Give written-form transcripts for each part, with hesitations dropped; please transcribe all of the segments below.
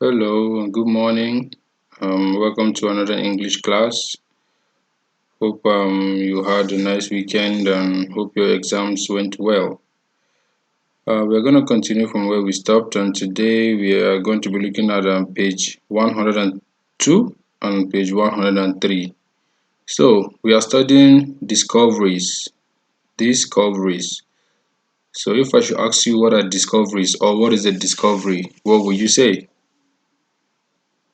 Hello and good morning. Welcome to another English class. Hope you had a nice weekend and hope your exams went well. We're going to continue from where we stopped, and today we are going to be looking at page 102 and page 103. So we are studying discoveries. Discoveries. So if I should ask you what are discoveries or what is a discovery, what would you say?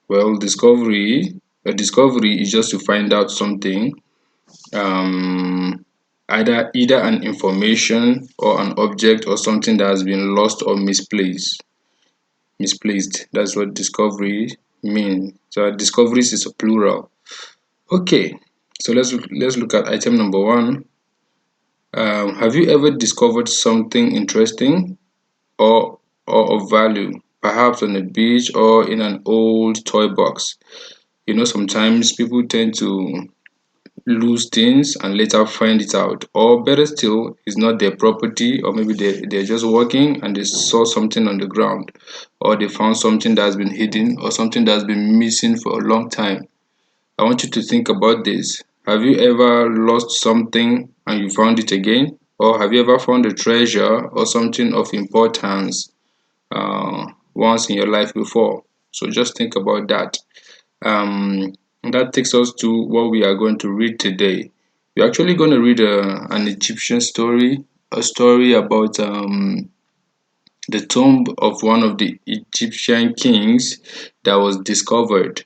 Well, a discovery is just to find out something, um, either an information or an object or something that has been lost or misplaced. Misplaced. That's what discovery means. So discoveries is a plural. Okay. So let's look at item number one. Have you ever discovered something interesting or of value, perhaps on a beach or in an old toy box? Sometimes people tend to lose things and later find it out, or better still, it's not their property, or maybe they're just walking and they saw something on the ground, or they found something that's been hidden or something that's been missing for a long time. I want you to think about this. Have you ever lost something and you found it again, or have you ever found a treasure or something of importance once in your life before? So just think about that. um that takes us to what we are going to read today. We're actually going to read an Egyptian story, a story about the tomb of one of the Egyptian kings that was discovered.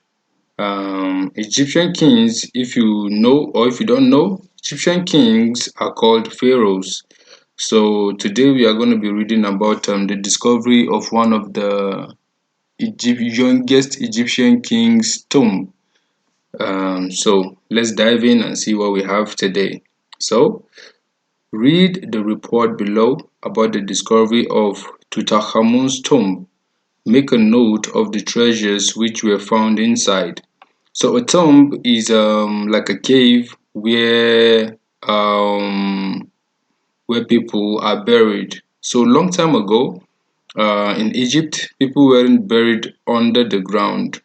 Egyptian kings, if you know or if you don't know, Egyptian kings are called pharaohs. So today we are going to be reading about the discovery of one of the youngest Egyptian king's tomb. So let's dive in and see what we have today. So read the report below about the discovery of Tutankhamun's tomb. Make a note of the treasures which were found inside. So a tomb is like a cave um where people are buried. So long time ago, in Egypt, people weren't buried under the ground,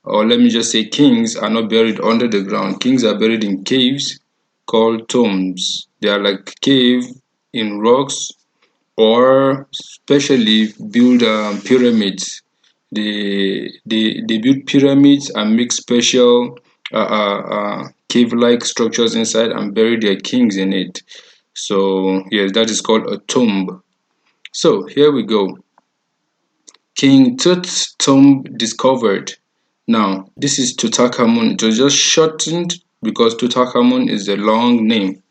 or let me just say kings are not buried under the ground. Kings are buried in caves called tombs. They are like cave in rocks, or especially build pyramids. They build pyramids and make special cave-like structures inside and bury their kings in it. So yes, that is called a tomb. So here we go. King Tut's tomb discovered. Now, this is Tutankhamun. It was just shortened because Tutankhamun is a long name.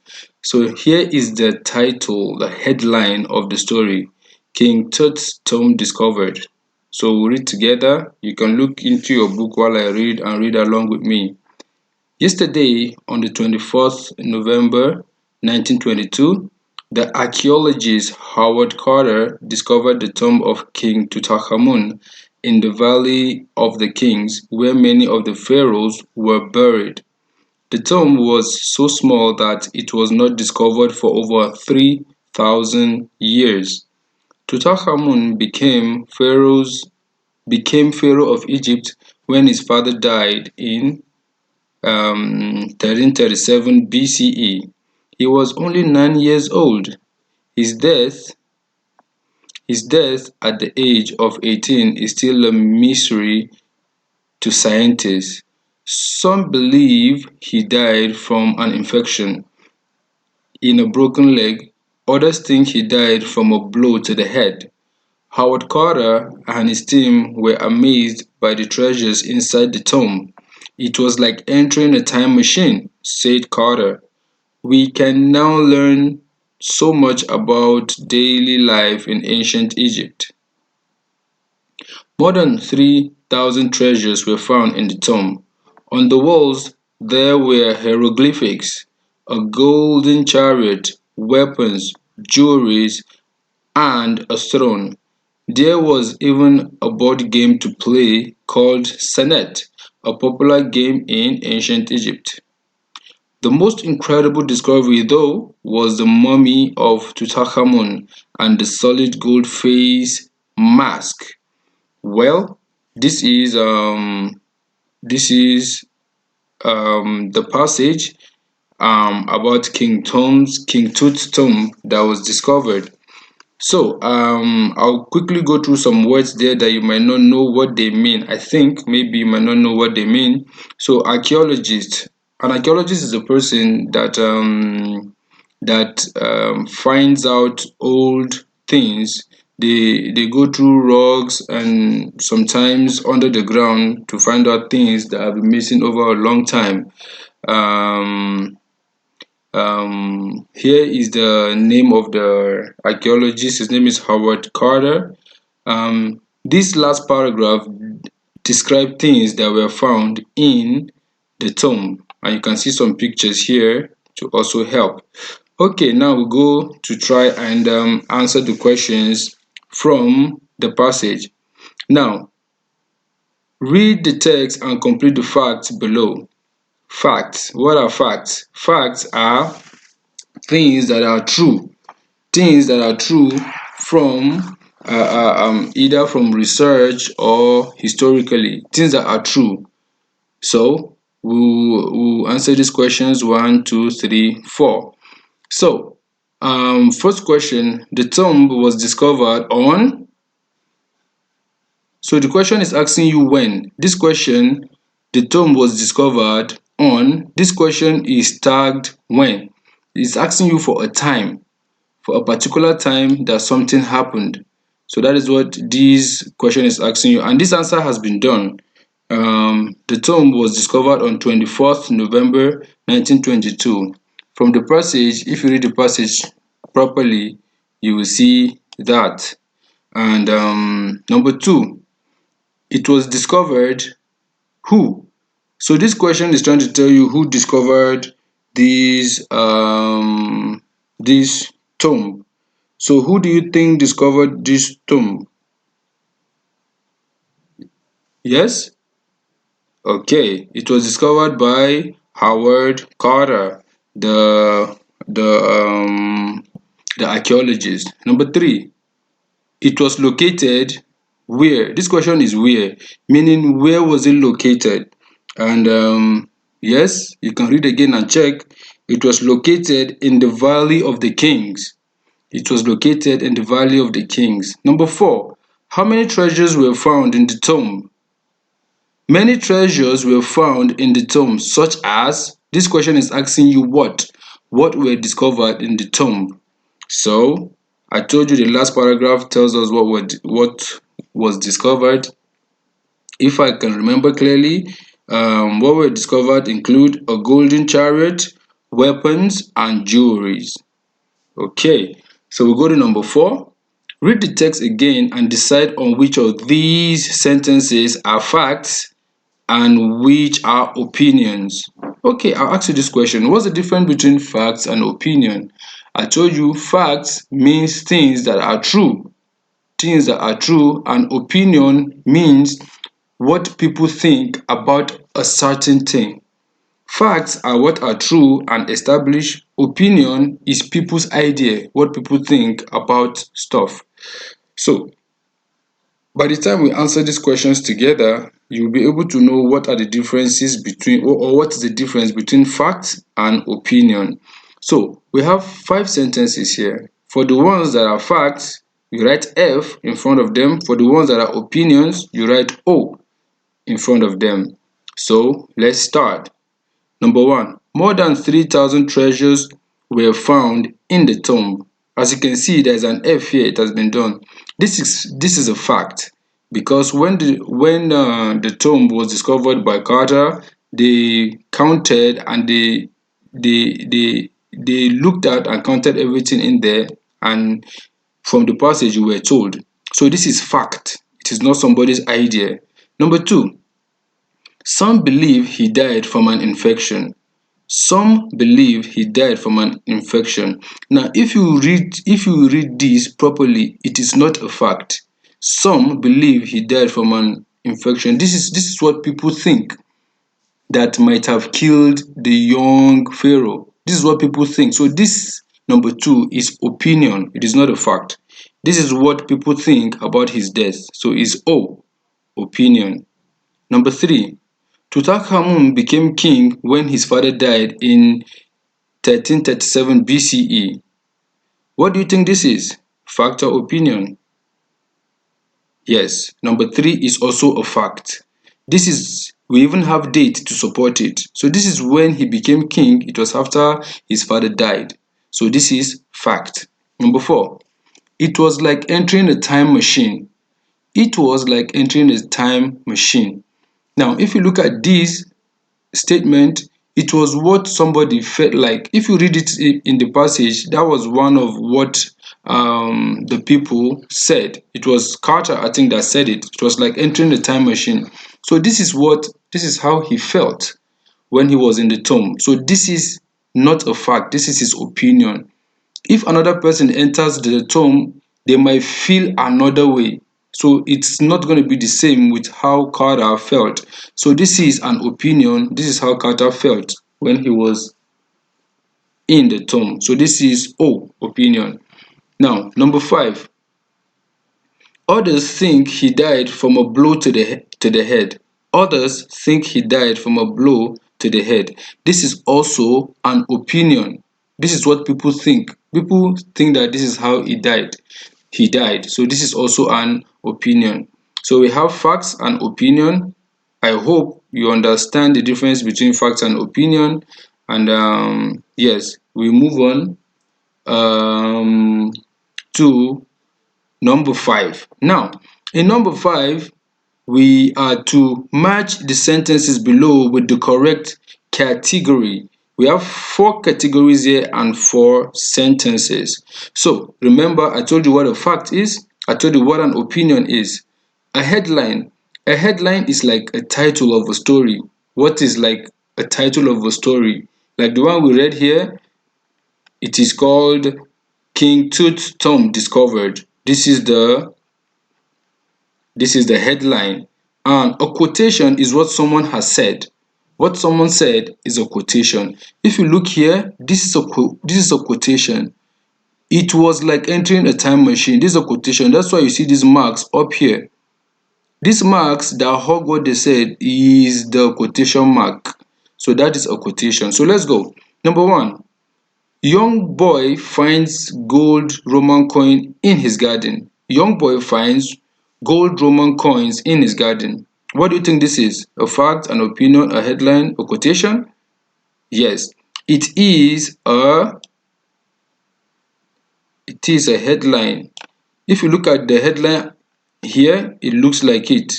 So here is the title, the headline of the story. King Tut's tomb discovered. So we'll read together. You can look into your book while I read and read along with me. Yesterday, on the 24th November 1922, the archaeologist Howard Carter discovered the tomb of King Tutankhamun in the Valley of the Kings, where many of the pharaohs were buried. The tomb was so small that it was not discovered for over 3,000 years. Tutankhamun became pharaoh of Egypt when his father died in 1337 BCE. He was only 9 years old. His death, his death at the age of 18 is still a mystery to scientists. Some believe he died from an infection in a broken leg, others think he died from a blow to the head. Howard Carter and his team were amazed by the treasures inside the tomb. It was like entering a time machine, said Carter. We can now learn so much about daily life in ancient Egypt. More than 3,000 treasures were found in the tomb. On the walls there were hieroglyphics, a golden chariot, weapons, jewelry, and a throne. There was even a board game to play called Senet, a popular game in ancient Egypt. The most incredible discovery, though, was the mummy of Tutankhamun and the solid gold face mask. Well, This is um this is the passage about King Tut's tomb that was discovered. So I'll quickly go through some words there that you might not know what they mean. I think maybe you might not know what they mean. So archaeologist, an archaeologist is a person that finds out old things. They go through rocks and sometimes under the ground to find out things that have been missing over a long time. Um, Here is the name of the archaeologist. His name is Howard Carter. This last paragraph describe things that were found in the tomb, and you can see some pictures here to also help. Okay, now we go to try and answer the questions from the passage. Now, read the text and complete the facts below. Facts. What are facts? Facts are things that are true, things that are true from either from research or historically, things that are true. So we'll answer these questions: one, two, three, four. So first question: the tomb was discovered on. So the question is asking you when. This question, the tomb was discovered on. This question is tagged when. It's asking you for a time, for a particular time that something happened. So that is what this question is asking you, and this answer has been done. The tomb was discovered on 24th November 1922. From the passage, if you read the passage properly, you will see that. And number two, it was discovered who? So this question is trying to tell you who discovered this tomb. So who do you think discovered this tomb? Yes? Okay, it was discovered by Howard Carter, the the um the archaeologist. Number three, it was located where? This question is where, meaning where was it located? And yes, you can read again and check. It was located in the Valley of the Kings. It was located in the Valley of the Kings. Number four, how many treasures were found in the tomb? Many treasures were found in the tomb, such as, this question is asking you what were discovered in the tomb. So I told you the last paragraph tells us what was discovered. If I can remember clearly, what were discovered include a golden chariot, weapons, and jewelries. Okay, so we go to number four. Read the text again and decide on which of these sentences are facts and which are opinions. Okay, I'll ask you this question. What's the difference between facts and opinion? I told you facts means things that are true, things that are true, and opinion means what people think about a certain thing. Facts are what are true and established. Opinion is people's idea, what people think about stuff. So by the time we answer these questions together, you'll be able to know what are the differences between, or what is the difference between fact and opinion. So we have five sentences here. For the ones that are facts, you write F in front of them. For the ones that are opinions, you write O in front of them. So let's start. Number one, more than 3,000 treasures were found in the tomb. As you can see, there's an F here, it has been done. This is a fact, because when the tomb was discovered by Carter, they counted and they looked at and counted everything in there, and from the passage you were told. So this is fact. It is not somebody's idea. Number two, some believe he died from an infection. Some believe he died from an infection. Now, if you read this properly, it is not a fact. Some believe he died from an infection. This is what people think that might have killed the young Pharaoh. This is what people think. So this number two is opinion. It is not a fact. This is what people think about his death. So it's O. opinion. Number 3, Tutankhamun became king when his father died in 1337 BCE. What do you think this is? Fact or opinion? Yes, number 3 is also a fact. We even have date to support it. So this is when he became king. It was after his father died. So this is fact. Number 4, it was like entering a time machine. It was like entering a time machine. Now, if you look at this statement, it was what somebody felt like. If you read it in the passage, that was one of what the people said. It was Carter, I think, that said it. It was like entering a time machine. So this is how he felt when he was in the tomb. So this is not a fact. This is his opinion. If another person enters the tomb, they might feel another way. So it's not going to be the same with how Carter felt. So this is an opinion. This is how Carter felt when he was in the tomb. So this is opinion. Now, number 5. Others think he died from a blow to the head. Others think he died from a blow to the head. This is also an opinion. This is what people think. People think that this is how he died. He died. So this is also an opinion. So we have facts and opinion. I hope you understand the difference between facts and opinion. And yes, we move on to number 5. Now, in number 5, we are to match the sentences below with the correct category. We have 4 categories here and 4 sentences. So remember, I told you what a fact is. I told you what an opinion is. A headline. A headline is like a title of a story. What is like a title of a story? Like the one we read here, it is called King Tut Tomb Discovered. This is the headline. And a quotation is what someone has said. What someone said is a quotation. If you look here, this is a quotation. It was like entering a time machine. This is a quotation. That's why you see these marks up here. These marks that hug what they said is the quotation mark. So that is a quotation. So let's go. Number 1. Young boy finds gold Roman coin in his garden. Young boy finds gold Roman coins in his garden. What do you think this is? A fact, an opinion, a headline, a quotation? Yes, it is a headline. If you look at the headline here, it looks like it.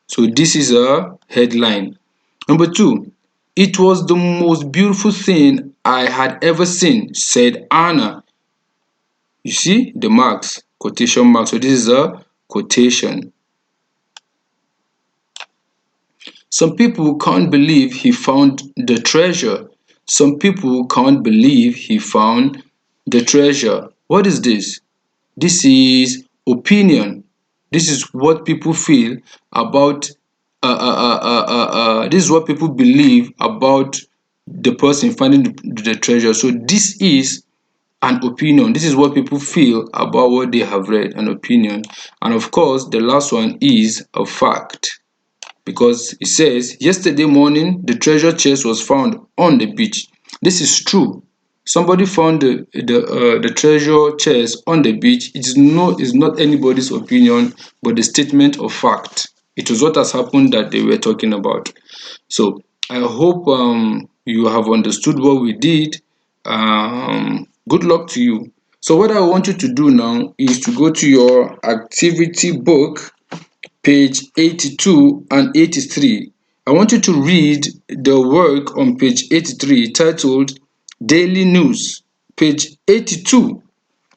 So this is a headline. Number 2. It was the most beautiful thing I had ever seen, said Anna. You see the marks, quotation marks. So this is a quotation. Some people can't believe he found the treasure. Some people can't believe he found the treasure. What is this? This is opinion. This is what people feel about this is what people believe about the person finding the treasure. So this is an opinion. This is what people feel about what they have read, an opinion. And of course, the last one is a fact, because it says, yesterday morning, the treasure chest was found on the beach. This is true. Somebody found the treasure chest on the beach. It's not anybody's opinion, but the statement of fact. It was what has happened that they were talking about. So I hope you have understood what we did. Good luck to you. So what I want you to do now is to go to your activity book, page 82 and 83. I want you to read the work on page 83 titled Daily News. Page 82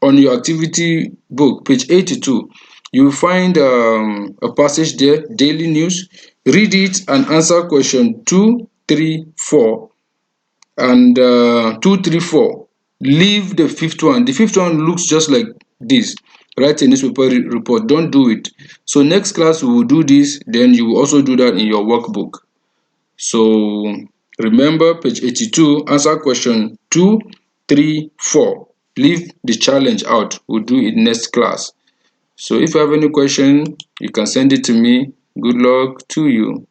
on your activity book, page 82. You will find a passage there, Daily News. Read it and answer question 2, 3, 4 and 2, 3, 4. Leave the fifth one. The fifth one looks just like this. Write a newspaper report. Don't do it. So next class we will do this, then you will also do that in your workbook. So remember, page 82, answer question 2, 3, 4. Leave the challenge out. We'll do it next class. So if you have any question, you can send it to me. Good luck to you.